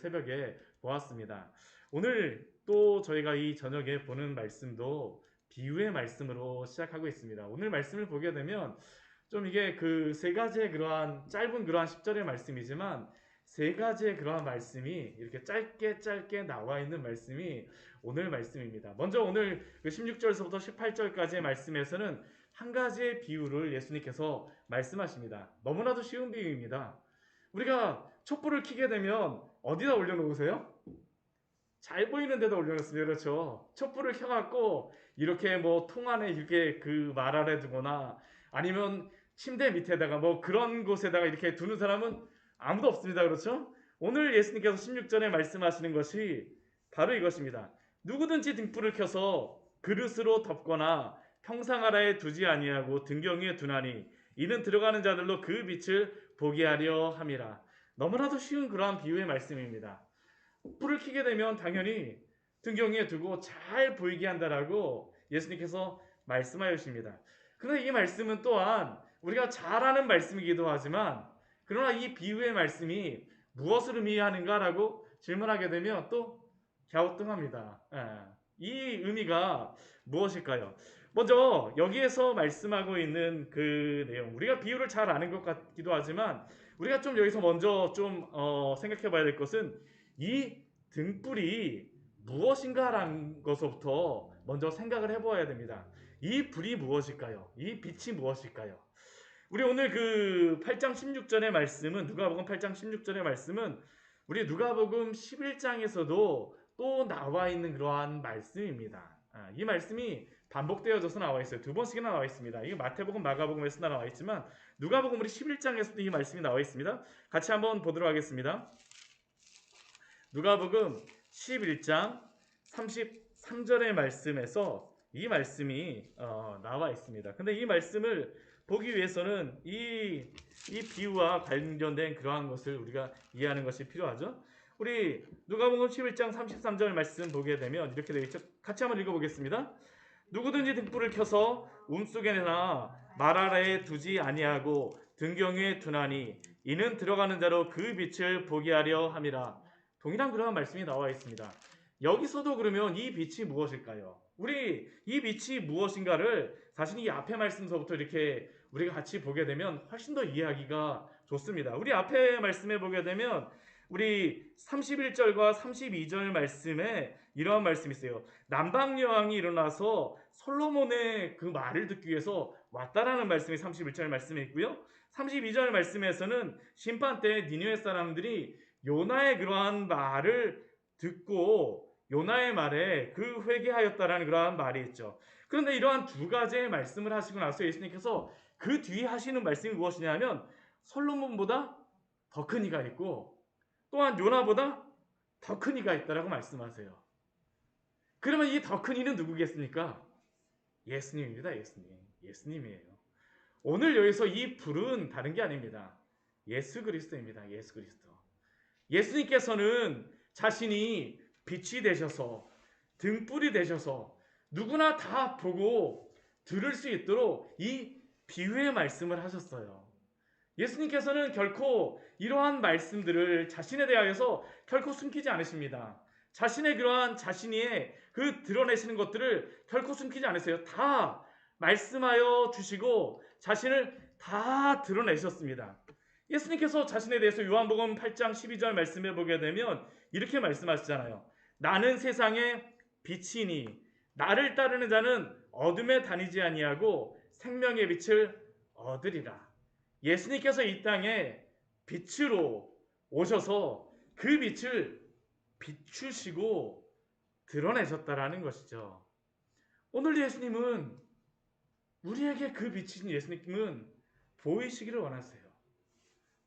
새벽에 보았습니다. 오늘 또 저희가 이 저녁에 보는 말씀도 비유의 말씀으로 시작하고 있습니다. 오늘 말씀을 보게 되면 좀 이게 그 세 가지의 그러한 짧은 그러한 10절의 말씀이지만 세 가지의 그러한 말씀이 이렇게 짧게 짧게 나와 있는 말씀이 오늘 말씀입니다. 먼저 오늘 그 16절에서부터 18절까지의 말씀에서는 한 가지의 비유를 예수님께서 말씀하십니다. 너무나도 쉬운 비유입니다. 우리가 촛불을 켜게 되면 어디다 올려놓으세요? 잘 보이는 데다 올려놓습니다. 그렇죠? 촛불을 켜갖고 이렇게 뭐 통 안에 이렇게 그 말 아래 두거나 아니면 침대 밑에다가 뭐 그런 곳에다가 이렇게 두는 사람은 아무도 없습니다. 그렇죠? 오늘 예수님께서 16절에 말씀하시는 것이 바로 이것입니다. 누구든지 등불을 켜서 그릇으로 덮거나 평상 아래에 두지 아니하고 등경 위에 두나니 이는 들어가는 자들로 그 빛을 보게 하려 함이라. 너무나도 쉬운 그러한 비유의 말씀입니다. 불을 켜게 되면 당연히 등경 위에 두고 잘 보이게 한다라고 예수님께서 말씀하여 주십니다. 그런데 이 말씀은 또한 우리가 잘 아는 말씀이기도 하지만 그러나 이 비유의 말씀이 무엇을 의미하는가라고 질문하게 되면 또 갸우뚱합니다. 이 의미가 무엇일까요? 먼저 여기에서 말씀하고 있는 그 내용, 우리가 비유를 잘 아는 것 같기도 하지만 우리가 좀 여기서 먼저 좀 생각해 봐야 될 것은 이 등불이 무엇인가라는 것부터 먼저 생각을 해보아야 됩니다. 이 불이 무엇일까요? 이 빛이 무엇일까요? 우리 오늘 그 8장 16절의 말씀은 누가복음 8장 16절의 말씀은 우리 누가복음 11장에서도 또 나와 있는 그러한 말씀입니다. 이 말씀이 반복되어져서 나와 있어요. 두 번씩이나 나와 있습니다. 이게 마태복음, 마가복음에서 나와 있지만 누가복음 우리 11장에서도 이 말씀이 나와 있습니다. 같이 한번 보도록 하겠습니다. 누가복음 11장 33절의 말씀에서 이 말씀이 나와 있습니다. 근데 이 말씀을 보기 위해서는 이 비유와 관련된 그러한 것을 우리가 이해하는 것이 필요하죠. 우리 누가복음 11장 33절 말씀 보게 되면 이렇게 되어 있죠. 같이 한번 읽어보겠습니다. 누구든지 등불을 켜서 움속에나 말 아래에 두지 아니하고 등경 위에 두나니 이는 들어가는 자로 그 빛을 보게 하려 함이라. 동일한 그러한 말씀이 나와 있습니다. 여기서도 그러면 이 빛이 무엇일까요? 우리 이 빛이 무엇인가를 사실 이 앞에 말씀서부터 이렇게 우리가 같이 보게 되면 훨씬 더 이해하기가 좋습니다. 우리 앞에 말씀에 보게 되면 우리 31절과 32절 말씀에 이러한 말씀이 있어요. 남방 여왕이 일어나서 솔로몬의 그 말을 듣기 위해서 왔다라는 말씀이 31절 말씀에 있고요. 32절 말씀에서는 심판 때 니느웨 사람들이 요나의 그러한 말을 듣고 요나의 말에 그 회개하였다라는 그러한 말이 있죠. 그런데 이러한 두 가지의 말씀을 하시고 나서 예수님께서 그 뒤에 하시는 말씀이 무엇이냐면 솔로몬보다 더 큰 이가 있고 또한 요나보다 더 큰 이가 있다라고 말씀하세요. 그러면 이 더 큰 이는 누구겠습니까? 예수님입니다. 예수님이에요. 오늘 여기서 이 불은 다른 게 아닙니다. 예수 그리스도입니다. 예수 그리스도. 예수님께서는 자신이 빛이 되셔서 등불이 되셔서 누구나 다 보고 들을 수 있도록 이 비유의 말씀을 하셨어요. 예수님께서는 결코 이러한 말씀들을 자신에 대하여서 결코 숨기지 않으십니다. 자신의 그러한 자신의 그 드러내시는 것들을 결코 숨기지 않으세요. 다 말씀하여 주시고 자신을 다 드러내셨습니다. 예수님께서 자신에 대해서 요한복음 8장 12절 말씀해 보게 되면 이렇게 말씀하시잖아요. 나는 세상의 빛이니 나를 따르는 자는 어둠에 다니지 아니하고 생명의 빛을 얻으리라. 예수님께서 이 땅에 빛으로 오셔서 그 빛을 비추시고 드러내셨다라는 것이죠. 오늘 예수님은 우리에게 그 빛이신 예수님은 보이시기를 원하세요.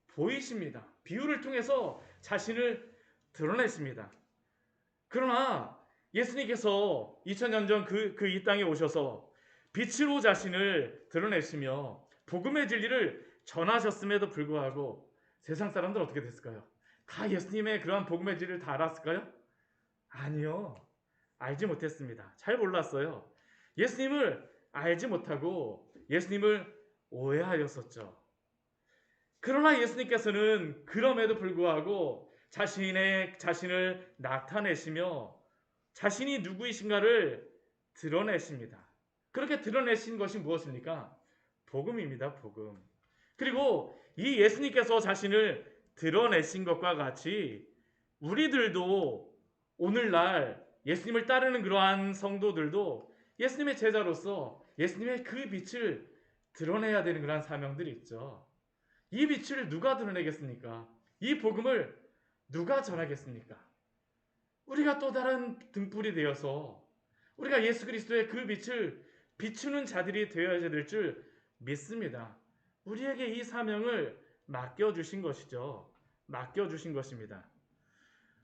보이십니다. 비유를 통해서 자신을 드러냈습니다. 그러나 예수님께서 2000년 전 그 이 땅에 오셔서 빛으로 자신을 드러내시며 복음의 진리를 전하셨음에도 불구하고 세상 사람들 어떻게 됐을까요? 다 예수님의 그러한 복음의 진리를 다 알았을까요? 아니요. 알지 못했습니다. 잘 몰랐어요. 예수님을 알지 못하고 예수님을 오해하였었죠. 그러나 예수님께서는 그럼에도 불구하고 자신을 나타내시며 자신이 누구이신가를 드러내십니다. 그렇게 드러내신 것이 무엇입니까? 복음입니다. 복음. 그리고 이 예수님께서 자신을 드러내신 것과 같이 우리들도 오늘날 예수님을 따르는 그러한 성도들도 예수님의 제자로서 예수님의 그 빛을 드러내야 되는 그런 사명들이 있죠. 이 빛을 누가 드러내겠습니까? 이 복음을 누가 전하겠습니까? 우리가 또 다른 등불이 되어서 우리가 예수 그리스도의 그 빛을 비추는 자들이 되어야 될 줄 믿습니다. 우리에게 이 사명을 맡겨주신 것이죠. 맡겨주신 것입니다.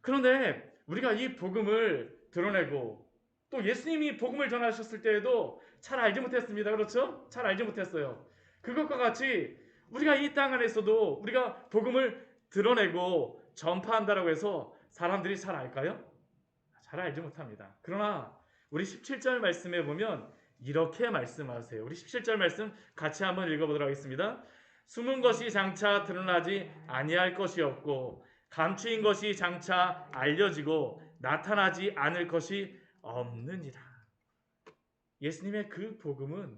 그런데 우리가 이 복음을 드러내고 또 예수님이 복음을 전하셨을 때에도 잘 알지 못했습니다. 그렇죠? 잘 알지 못했어요. 그것과 같이 우리가 이 땅 안에서도 우리가 복음을 드러내고 전파한다라고 해서 사람들이 잘 알까요? 잘 알지 못합니다. 그러나 우리 17절 말씀에 보면 이렇게 말씀하세요. 우리 17절 말씀 같이 한번 읽어보도록 하겠습니다. 숨은 것이 장차 드러나지 아니할 것이 없고 감추인 것이 장차 알려지고 나타나지 않을 것이 없느니라. 예수님의 그 복음은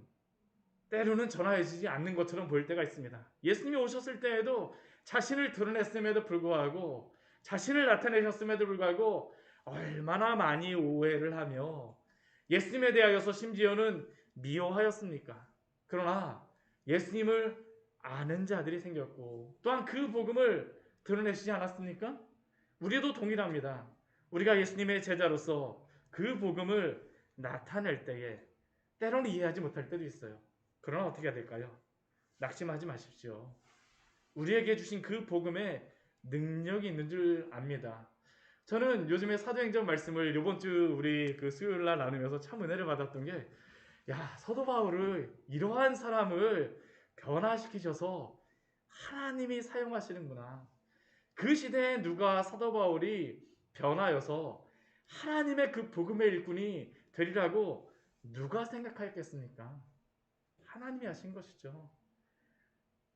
때로는 전하여지지 않는 것처럼 보일 때가 있습니다. 예수님이 오셨을 때에도 자신을 드러냈음에도 불구하고 자신을 나타내셨음에도 불구하고 얼마나 많이 오해를 하며 예수님에 대하여서 심지어는 미워하였습니까? 그러나 예수님을 아는 자들이 생겼고 또한 그 복음을 드러내시지 않았습니까? 우리도 동일합니다. 우리가 예수님의 제자로서 그 복음을 나타낼 때에 때로는 이해하지 못할 때도 있어요. 그러나 어떻게 해야 될까요? 낙심하지 마십시오. 우리에게 주신 그 복음에 능력이 있는 줄 압니다. 저는 요즘에 사도행전 말씀을 이번 주 우리 그 수요일 날 나누면서 참 은혜를 받았던 게, 사도 바울을 이러한 사람을 변화시키셔서 하나님이 사용하시는구나. 그 시대에 누가 사도 바울이 변화여서 하나님의 그 복음의 일꾼이 되리라고 누가 생각하였겠습니까? 하나님이 하신 것이죠.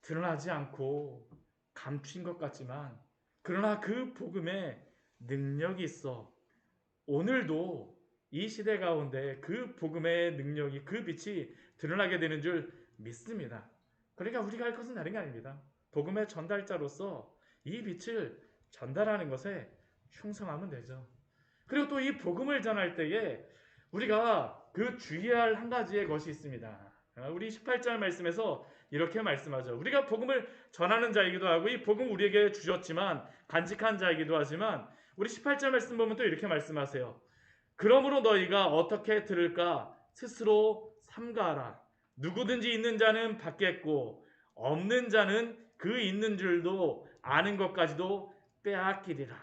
드러나지 않고 감춘 것 같지만 그러나 그 복음에 능력이 있어 오늘도 이 시대 가운데 그 복음의 능력이 그 빛이 드러나게 되는 줄 믿습니다. 그러니까 우리가 할 것은 다른 게 아닙니다. 복음의 전달자로서 이 빛을 전달하는 것에 충성하면 되죠. 그리고 또 이 복음을 전할 때에 우리가 그 주의할 한 가지의 것이 있습니다. 우리 18절 말씀에서 이렇게 말씀하죠. 우리가 복음을 전하는 자이기도 하고 이 복음 우리에게 주셨지만 간직한 자이기도 하지만 우리 18절 말씀 보면 또 이렇게 말씀하세요. 그러므로 너희가 어떻게 들을까 스스로 삼가하라. 누구든지 있는 자는 받겠고 없는 자는 그 있는 줄도 아는 것까지도 빼앗기리라.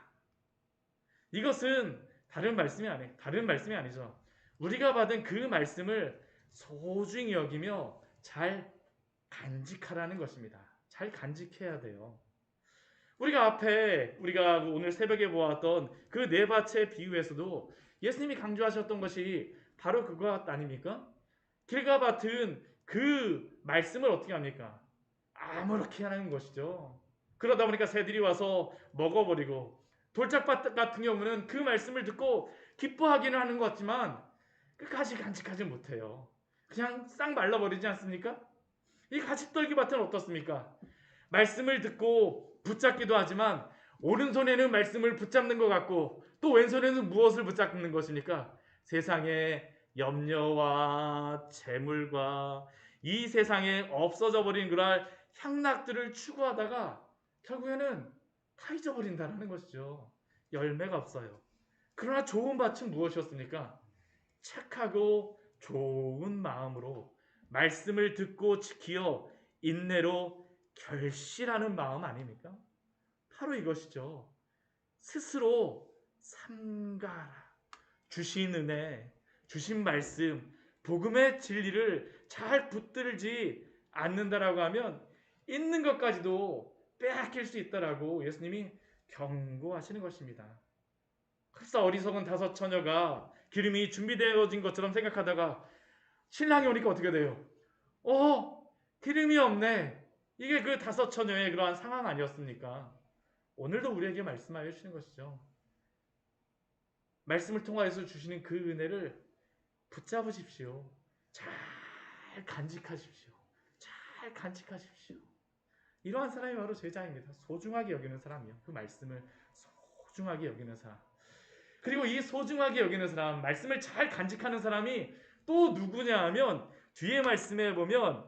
이것은 다른 말씀이 아니죠. 우리가 받은 그 말씀을 소중히 여기며 잘 간직하라는 것입니다. 잘 간직해야 돼요. 우리가 오늘 새벽에 보았던 그 네 밭의 비유에서도 예수님이 강조하셨던 것이 바로 그것 아닙니까? 길가 밭은 그 말씀을 어떻게 합니까? 아무렇게 하는 것이죠. 그러다 보니까 새들이 와서 먹어버리고 돌짝밭 같은 경우는 그 말씀을 듣고 기뻐하기는 하는 것 같지만 끝까지 간직하지 못해요. 그냥 싹 말라버리지 않습니까? 이 가시떨기 밭은 어떻습니까? 말씀을 듣고 붙잡기도 하지만 오른손에는 말씀을 붙잡는 것 같고 또 왼손에는 무엇을 붙잡는 것입니까? 세상의 염려와 재물과 이 세상에 없어져 버린 그런 향락들을 추구하다가 결국에는 다 잊어버린다는 것이죠. 열매가 없어요. 그러나 좋은 밭은 무엇이었습니까? 착하고 좋은 마음으로 말씀을 듣고 지키어 인내로 결실하는 마음 아닙니까? 바로 이것이죠. 스스로 삼가라. 주신 은혜, 주신 말씀, 복음의 진리를 잘 붙들지 않는다라고 하면 있는 것까지도 빼앗길 수 있다라고 예수님이 경고하시는 것입니다. 그래서 어리석은 다섯 처녀가 기름이 준비되어진 것처럼 생각하다가 신랑이 오니까 어떻게 돼요? 기름이 없네. 이게 그 다섯 처녀의 그러한 상황 아니었습니까? 오늘도 우리에게 말씀하여 주시는 것이죠. 말씀을 통하여서 주시는 그 은혜를 붙잡으십시오. 잘 간직하십시오. 잘 간직하십시오. 이러한 사람이 바로 제자입니다. 소중하게 여기는 사람이요. 그 말씀을 소중하게 여기는 사람. 그리고 이 소중하게 여기는 사람, 말씀을 잘 간직하는 사람이 또 누구냐 하면 뒤에 말씀에 보면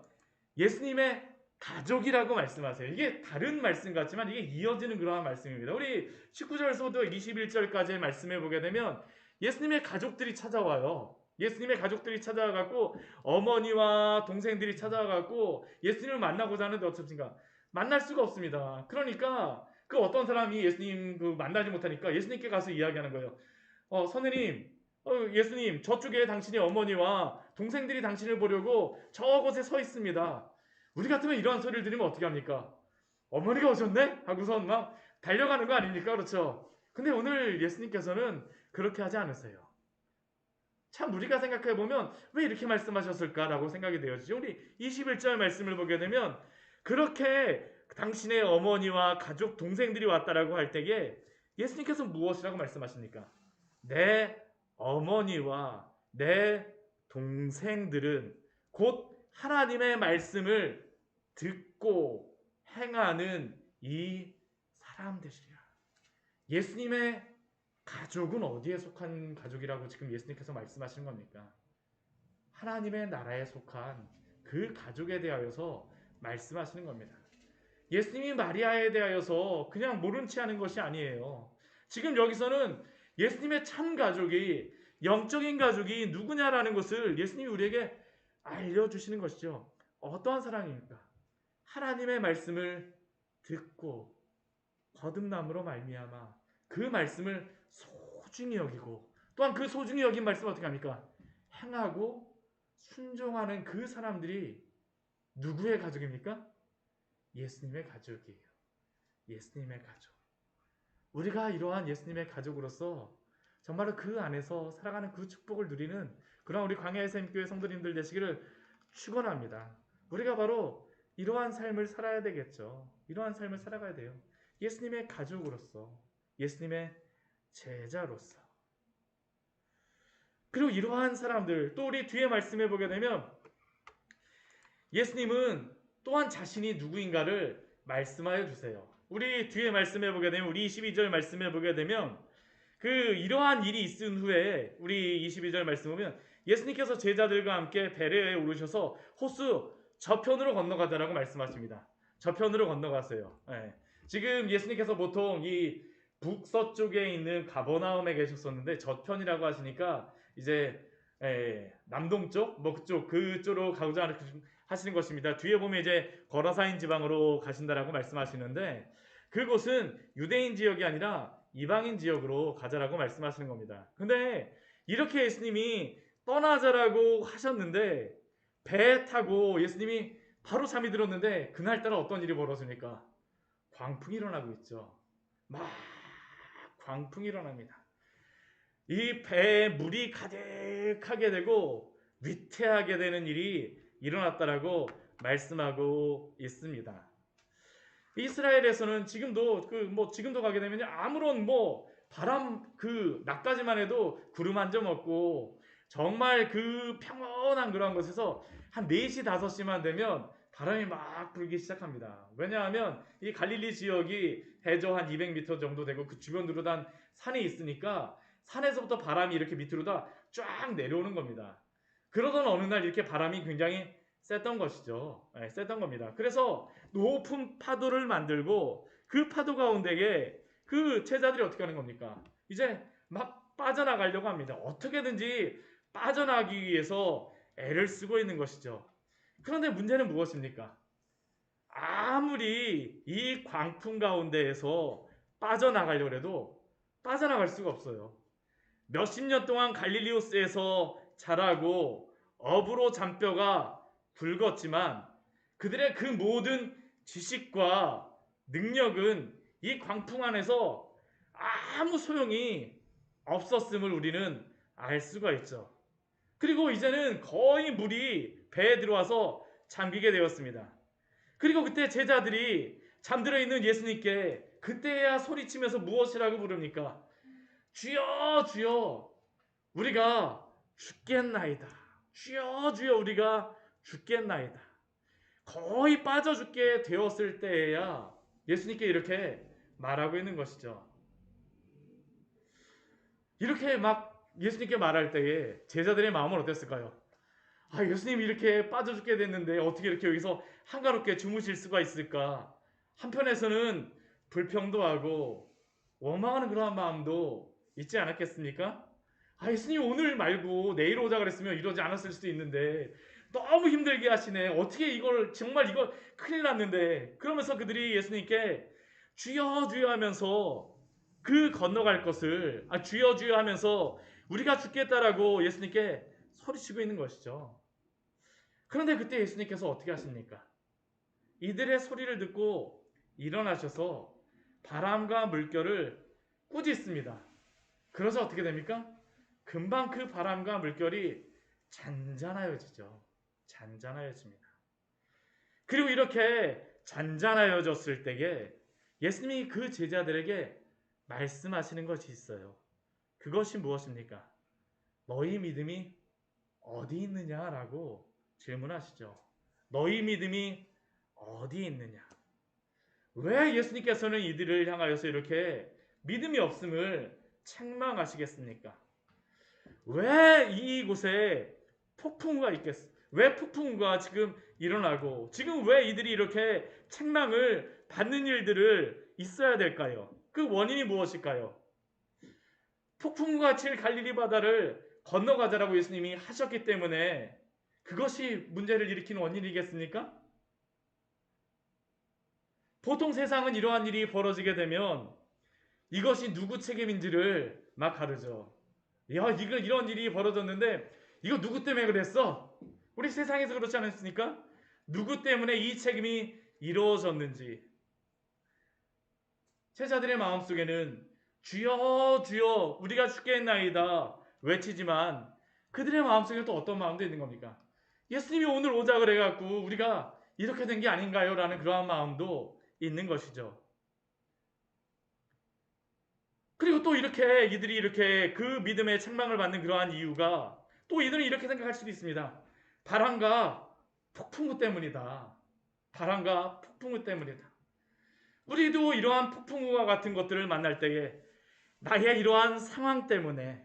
예수님의 가족이라고 말씀하세요. 이게 다른 말씀 같지만 이게 이어지는 그러한 말씀입니다. 우리 19절부터 21절까지의 말씀에 보게 되면 예수님의 가족들이 찾아와요. 예수님의 가족들이 찾아와갖고 어머니와 동생들이 찾아와갖고 예수님을 만나고자 하는데 어떻습니까? 만날 수가 없습니다. 그러니까 그 어떤 사람이 예수님 만나지 못하니까 예수님께 가서 이야기하는 거예요. 선생님, 예수님, 저쪽에 당신의 어머니와 동생들이 당신을 보려고 저곳에 서 있습니다. 우리 같으면 이러한 소리를 들으면 어떻게 합니까? 어머니가 오셨네? 하고선 막 달려가는 거 아닙니까? 그렇죠? 근데 오늘 예수님께서는 그렇게 하지 않으세요. 참 우리가 생각해보면 왜 이렇게 말씀하셨을까라고 생각이 되어지죠. 우리 21절 말씀을 보게 되면 그렇게 당신의 어머니와 가족, 동생들이 왔다라고 할 때에 예수님께서 무엇이라고 말씀하십니까? 내 어머니와 내 동생들은 곧 하나님의 말씀을 듣고 행하는 이 사람들이라. 예수님의 가족은 어디에 속한 가족이라고 지금 예수님께서 말씀하시는 겁니까? 하나님의 나라에 속한 그 가족에 대하여서 말씀하시는 겁니다. 예수님이 마리아에 대하여서 그냥 모른 채 하는 것이 아니에요. 지금 여기서는 예수님의 참 가족이, 영적인 가족이 누구냐라는 것을 예수님이 우리에게 알려주시는 것이죠. 어떠한 사람입니까? 하나님의 말씀을 듣고 거듭남으로 말미암아 그 말씀을 소중히 여기고 또한 그 소중히 여긴 말씀을 어떻게 합니까? 행하고 순종하는 그 사람들이 누구의 가족입니까? 예수님의 가족이에요. 예수님의 가족. 우리가 이러한 예수님의 가족으로서 정말로 그 안에서 살아가는 그 축복을 누리는 그런 우리 광야의 샘교회 성도님들 되시기를 축원합니다. 우리가 바로 이러한 삶을 살아야 되겠죠. 이러한 삶을 살아가야 돼요. 예수님의 가족으로서, 예수님의 제자로서. 그리고 이러한 사람들, 또 우리 뒤에 말씀해 보게 되면 예수님은 또한 자신이 누구인가를 말씀하여 주세요. 우리 뒤에 말씀해 보게 되면 우리 22절 말씀해 보게 되면 이러한 일이 있은 후에 우리 22절 말씀 보면 예수님께서 제자들과 함께 배에 오르셔서 호수 저편으로 건너가자라고 말씀하십니다. 저편으로 건너갔어요. 네. 지금 예수님께서 보통 이 북서쪽에 있는 가버나움에 계셨었는데 저편이라고 하시니까 이제 남동쪽 그쪽으로 가고자 하시는 것입니다. 뒤에 보면 이제 거라사인 지방으로 가신다라고 말씀하시는데 그곳은 유대인 지역이 아니라 이방인 지역으로 가자라고 말씀하시는 겁니다. 근데 이렇게 예수님이 떠나자라고 하셨는데 배 타고 예수님이 바로 잠이 들었는데 그날따라 어떤 일이 벌어집니까? 광풍이 일어나고 있죠. 막 광풍이 일어납니다. 이 배에 물이 가득하게 되고 위태하게 되는 일이 일어났다라고 말씀하고 있습니다. 이스라엘에서는 지금도 지금도 가게 되면 아무런 바람 낮까지만 해도 구름 한 점 없고 정말 평온한 그런 곳에서 한 4시 5시만 되면 바람이 막 불기 시작합니다. 왜냐하면 이 갈릴리 지역이 해저 한 200m 정도 되고 그 주변으로 단 산이 있으니까 산에서부터 바람이 이렇게 밑으로 다 쫙 내려오는 겁니다. 그러던 어느 날 이렇게 바람이 굉장히 셌던 것이죠. 셌던 겁니다. 그래서 높은 파도를 만들고 그 파도 가운데에 그 제자들이 어떻게 하는 겁니까? 이제 막 빠져나가려고 합니다. 어떻게든지 빠져나가기 위해서 애를 쓰고 있는 것이죠. 그런데 문제는 무엇입니까? 아무리 이 광풍 가운데에서 빠져나가려고 해도 빠져나갈 수가 없어요. 몇십 년 동안 갈릴리오스에서 자라고 업으로 잔뼈가 굵었지만 그들의 그 모든 지식과 능력은 이 광풍 안에서 아무 소용이 없었음을 우리는 알 수가 있죠. 그리고 이제는 거의 물이 배에 들어와서 잠기게 되었습니다. 그리고 그때 제자들이 잠들어 있는 예수님께 그때야 소리치면서 무엇이라고 부릅니까? 주여 주여 우리가 죽겠나이다. 주여 주여 우리가 죽겠나이다. 거의 빠져 죽게 되었을 때에야 예수님께 이렇게 말하고 있는 것이죠. 이렇게 막 예수님께 말할 때에 제자들의 마음은 어땠을까요? 아, 예수님 이렇게 빠져 죽게 됐는데 어떻게 이렇게 여기서 한가롭게 주무실 수가 있을까? 한편에서는 불평도 하고 원망하는 그러한 마음도 있지 않았겠습니까? 아, 예수님 오늘 말고 내일 오자 그랬으면 이러지 않았을 수도 있는데 너무 힘들게 하시네. 어떻게 이걸 정말 이거 큰일 났는데. 그러면서 그들이 예수님께 주여 주여 하면서 그 건너갈 것을 주여 주여 하면서 우리가 죽겠다라고 예수님께 소리치고 있는 것이죠. 그런데 그때 예수님께서 어떻게 하십니까? 이들의 소리를 듣고 일어나셔서 바람과 물결을 꾸짖습니다. 그래서 어떻게 됩니까? 금방 그 바람과 물결이 잔잔하여지죠. 잔잔하여집니다. 그리고 이렇게 잔잔하여졌을 때에 예수님이 그 제자들에게 말씀하시는 것이 있어요. 그것이 무엇입니까? 너희 믿음이 어디 있느냐라고 질문하시죠. 너희 믿음이 어디 있느냐? 왜 예수님께서는 이들을 향하여서 이렇게 믿음이 없음을 책망하시겠습니까? 왜 이곳에 폭풍우가 있겠어? 왜 폭풍우가 지금 일어나고 지금 왜 이들이 이렇게 책망을 받는 일들을 있어야 될까요? 그 원인이 무엇일까요? 폭풍우가 칠 갈릴리 바다를 건너가자라고 예수님이 하셨기 때문에 그것이 문제를 일으키는 원인이겠습니까? 보통 세상은 이러한 일이 벌어지게 되면 이것이 누구 책임인지를 막 가르죠. 야, 이런 일이 벌어졌는데 이거 누구 때문에 그랬어? 우리 세상에서 그렇지 않습니까? 누구 때문에 이 책임이 이루어졌는지. 제자들의 마음속에는 주여 주여 우리가 죽겠나이다 외치지만 그들의 마음속에 또 어떤 마음도 있는 겁니까? 예수님이 오늘 오자 그래갖고 우리가 이렇게 된 게 아닌가요? 라는 그러한 마음도 있는 것이죠. 그리고 또 이렇게 이들이 이렇게 그 믿음의 책망을 받는 그러한 이유가 또 이들은 이렇게 생각할 수도 있습니다. 바람과 폭풍우 때문이다. 바람과 폭풍우 때문이다. 우리도 이러한 폭풍우와 같은 것들을 만날 때에 나의 이러한 상황 때문에,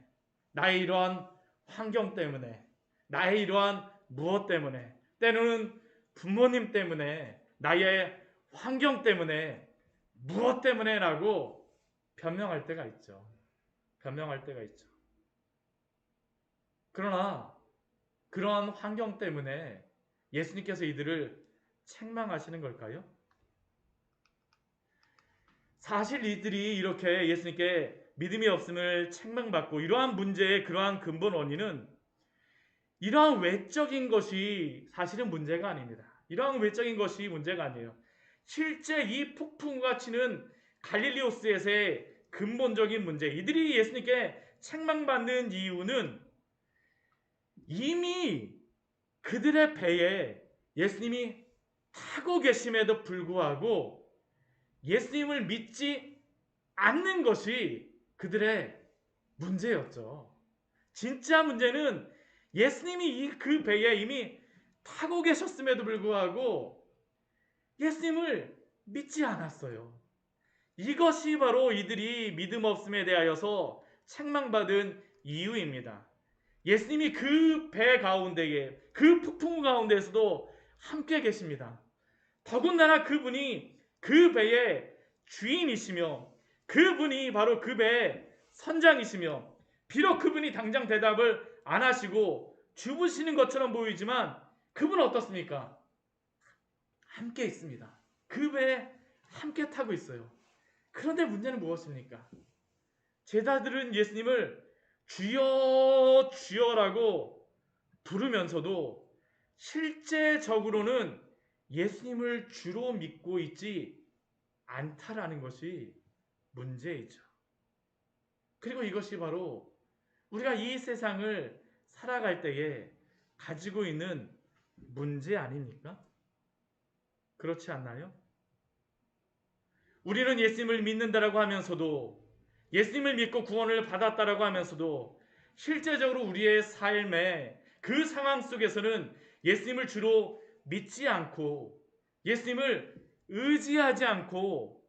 나의 이러한 환경 때문에, 나의 이러한 무엇 때문에, 때로는 부모님 때문에, 나의 환경 때문에, 무엇 때문에라고 변명할 때가 있죠. 변명할 때가 있죠. 그러나 그러한 환경 때문에 예수님께서 이들을 책망하시는 걸까요? 사실 이들이 이렇게 예수님께 믿음이 없음을 책망받고 이러한 문제의 그러한 근본 원인은 이러한 외적인 것이 사실은 문제가 아닙니다. 이러한 외적인 것이 문제가 아니에요. 실제 이 폭풍우가 치는 갈릴리오스에서의 근본적인 문제, 이들이 예수님께 책망받는 이유는 이미 그들의 배에 예수님이 타고 계심에도 불구하고 예수님을 믿지 않는 것이 그들의 문제였죠. 진짜 문제는 예수님이 그 배에 이미 타고 계셨음에도 불구하고 예수님을 믿지 않았어요. 이것이 바로 이들이 믿음 없음에 대하여서 책망받은 이유입니다. 예수님이 그 배 가운데에 그 폭풍우 가운데에서도 함께 계십니다. 더군다나 그분이 그 배의 주인이시며 그분이 바로 그 배의 선장이시며 비록 그분이 당장 대답을 안 하시고 주무시는 것처럼 보이지만 그분은 어떻습니까? 함께 있습니다. 그 배에 함께 타고 있어요. 그런데 문제는 무엇입니까? 제자들은 예수님을 주여 주여라고 부르면서도 실제적으로는 예수님을 주로 믿고 있지 않다라는 것이 문제이죠. 그리고 이것이 바로 우리가 이 세상을 살아갈 때에 가지고 있는 문제 아닙니까? 그렇지 않나요? 우리는 예수님을 믿는다라고 하면서도, 예수님을 믿고 구원을 받았다라고 하면서도 실제적으로 우리의 삶의 그 상황 속에서는 예수님을 주로 믿지 않고 예수님을 의지하지 않고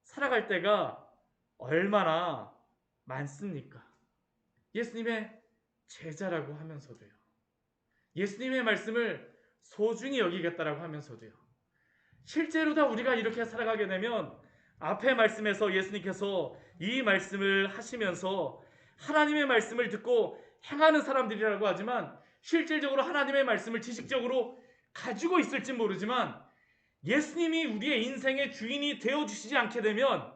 살아갈 때가 얼마나 많습니까? 예수님의 제자라고 하면서도요. 예수님의 말씀을 소중히 여기겠다라고 하면서도요. 실제로 다 우리가 이렇게 살아가게 되면 앞의 말씀에서 예수님께서 이 말씀을 하시면서 하나님의 말씀을 듣고 행하는 사람들이라고 하지만 실질적으로 하나님의 말씀을 지식적으로 가지고 있을지 모르지만 예수님이 우리의 인생의 주인이 되어주시지 않게 되면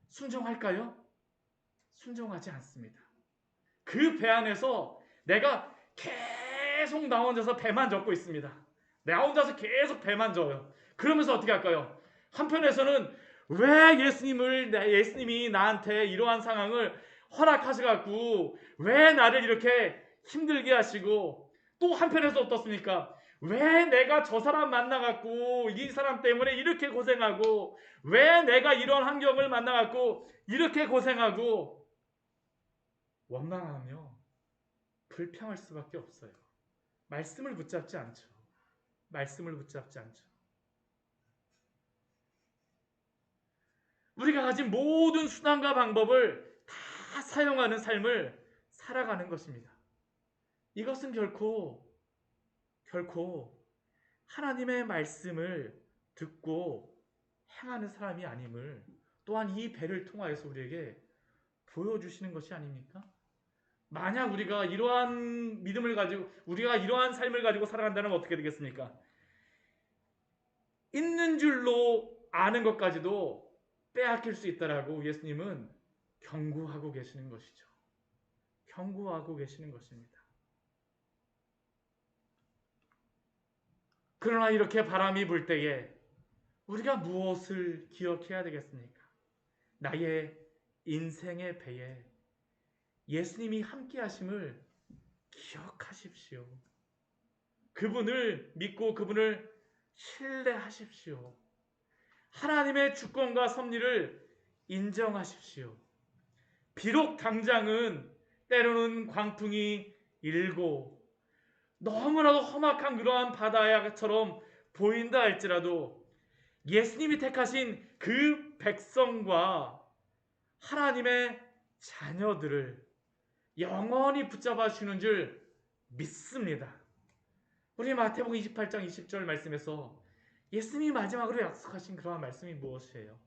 순종할까요? 순종하지 않습니다. 그 배 안에서 내가 계속 나 혼자서 배만 젓고 있습니다. 나 혼자서 계속 배만 져요. 그러면서 어떻게 할까요? 한편에서는 왜 예수님이 나한테 이러한 상황을 허락하셔갖고 왜 나를 이렇게 힘들게 하시고, 또 한편에서 어떻습니까? 왜 내가 저 사람 만나갖고 이 사람 때문에 이렇게 고생하고, 왜 내가 이런 환경을 만나갖고 이렇게 고생하고, 원망하며 불평할 수밖에 없어요. 말씀을 붙잡지 않죠. 말씀을 붙잡지 않죠. 우리가 가진 모든 수단과 방법을 다 사용하는 삶을 살아가는 것입니다. 이것은 결코 하나님의 말씀을 듣고 행하는 사람이 아님을 또한 이 배를 통하여서 우리에게 보여주시는 것이 아닙니까? 만약 우리가 이러한 믿음을 가지고, 우리가 이러한 삶을 가지고 살아간다면 어떻게 되겠습니까? 있는 줄로 아는 것까지도 빼앗길 수 있다라고 예수님은 경고하고 계시는 것이죠. 경고하고 계시는 것입니다. 그러나 이렇게 바람이 불 때에 우리가 무엇을 기억해야 되겠습니까? 나의 인생의 배에 예수님이 함께 하심을 기억하십시오. 그분을 믿고 그분을 신뢰하십시오. 하나님의 주권과 섭리를 인정하십시오. 비록 당장은 때로는 광풍이 일고 너무나도 험악한 그러한 바다처럼 보인다 할지라도 예수님이 택하신 그 백성과 하나님의 자녀들을 영원히 붙잡아 주는 줄 믿습니다. 우리 마태복음 28장 20절 말씀에서 예수님이 마지막으로 약속하신 그러한 말씀이 무엇이에요?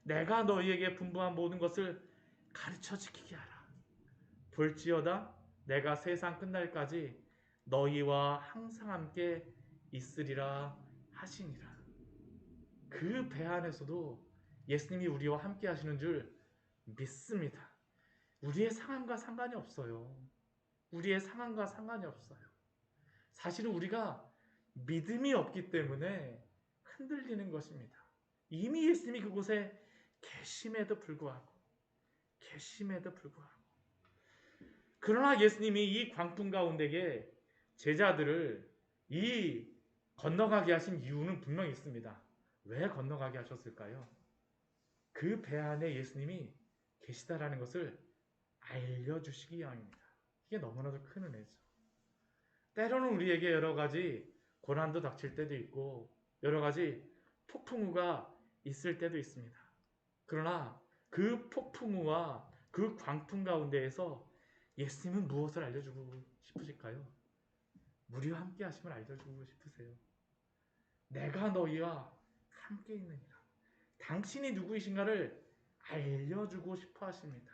내가 너희에게 분부한 모든 것을 가르쳐 지키게 하라. 볼지어다 내가 세상 끝날까지 너희와 항상 함께 있으리라 하시니라. 그 배 안에서도 예수님이 우리와 함께 하시는 줄 믿습니다. 우리의 상황과 상관이 없어요. 우리의 상황과 상관이 없어요. 사실은 우리가 믿음이 없기 때문에 흔들리는 것입니다. 이미 예수님이 그곳에 계심에도 불구하고 그러나 예수님이 이 광풍 가운데에 제자들을 이 건너가게 하신 이유는 분명히 있습니다. 왜 건너가게 하셨을까요? 그 배 안에 예수님이 계시다라는 것을 알려주시기 위함입니다. 이게 너무나도 큰 은혜죠. 때로는 우리에게 여러 가지 고난도 닥칠 때도 있고 여러 가지 폭풍우가 있을 때도 있습니다. 그러나 그 폭풍우와 그 광풍 가운데에서 예수님은 무엇을 알려주고 싶으실까요? 우리와 함께 하심을 알려주고 싶으세요. 내가 너희와 함께 있느니라. 당신이 누구이신가를 알려주고 싶어 하십니다.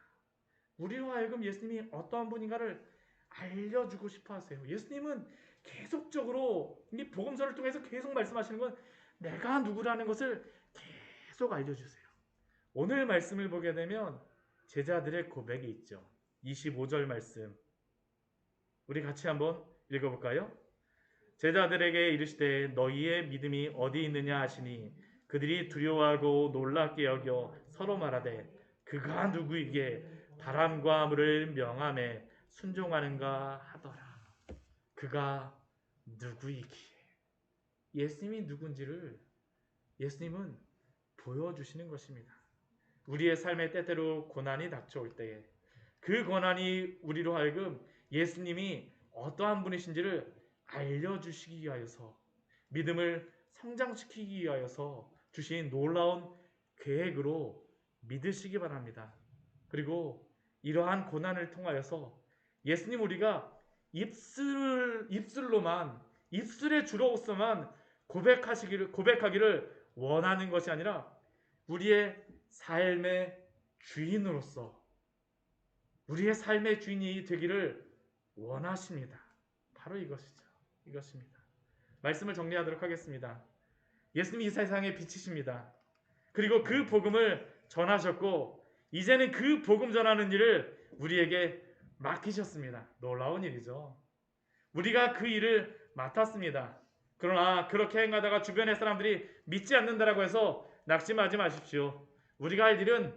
우리로 하여금 예수님이 어떠한 분인가를 알려주고 싶어 하세요. 예수님은 계속적으로 이 복음서를 통해서 계속 말씀하시는 건 내가 누구라는 것을 계속 알려주세요. 오늘 말씀을 보게 되면 제자들의 고백이 있죠. 25절 말씀 우리 같이 한번 읽어볼까요? 제자들에게 이르시되 너희의 믿음이 어디 있느냐 하시니 그들이 두려워하고 놀랍게 여겨 서로 말하되 그가 누구이게 바람과 물을 명함에 순종하는가 하더라. 그가 누구이기에 예수님이 누군지를 예수님은 보여주시는 것입니다. 우리의 삶에 때때로 고난이 닥쳐올 때에 그 고난이 우리로 하여금 예수님이 어떠한 분이신지를 알려주시기 위하여서 믿음을 성장시키기 위하여서 주신 놀라운 계획으로 믿으시기 바랍니다. 그리고 이러한 고난을 통하여서 예수님 우리가 입술의 주로서만 고백하기를 원하는 것이 아니라 우리의 삶의 주인으로서 우리의 삶의 주인이 되기를 원하십니다. 바로 이것입니다. 말씀을 정리하도록 하겠습니다. 예수님이 이 세상의 빛이십니다. 그리고 그 복음을 전하셨고 이제는 그 복음 전하는 일을 우리에게 맡기셨습니다. 놀라운 일이죠. 우리가 그 일을 맡았습니다. 그러나 그렇게 행하다가 주변의 사람들이 믿지 않는다라고 해서 낙심하지 마십시오. 우리가 할 일은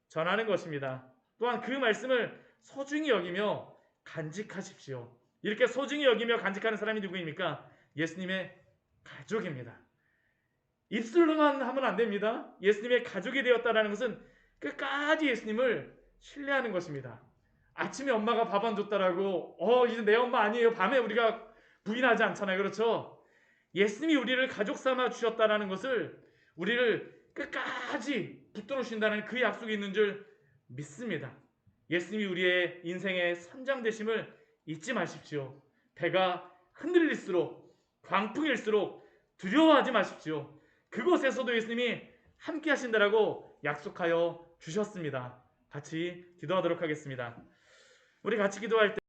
전하는 것입니다. 또한 그 말씀을 소중히 여기며 간직하십시오. 이렇게 소중히 여기며 간직하는 사람이 누구입니까? 예수님의 가족입니다. 입술로만 하면 안 됩니다. 예수님의 가족이 되었다는 것은 끝까지 예수님을 신뢰하는 것입니다. 아침에 엄마가 밥 안 줬다라고 이제 내 엄마 아니에요. 밤에 우리가 부인하지 않잖아요. 그렇죠? 예수님이 우리를 가족 삼아 주셨다는 것을 우리를 끝까지 붙들어 주신다는 그 약속이 있는 줄 믿습니다. 예수님이 우리의 인생의 선장 되심을 잊지 마십시오. 배가 흔들릴수록 광풍일수록 두려워하지 마십시오. 그곳에서도 예수님이 함께 하신다라고 약속하여 주셨습니다. 같이 기도하도록 하겠습니다. 우리 같이 기도할 때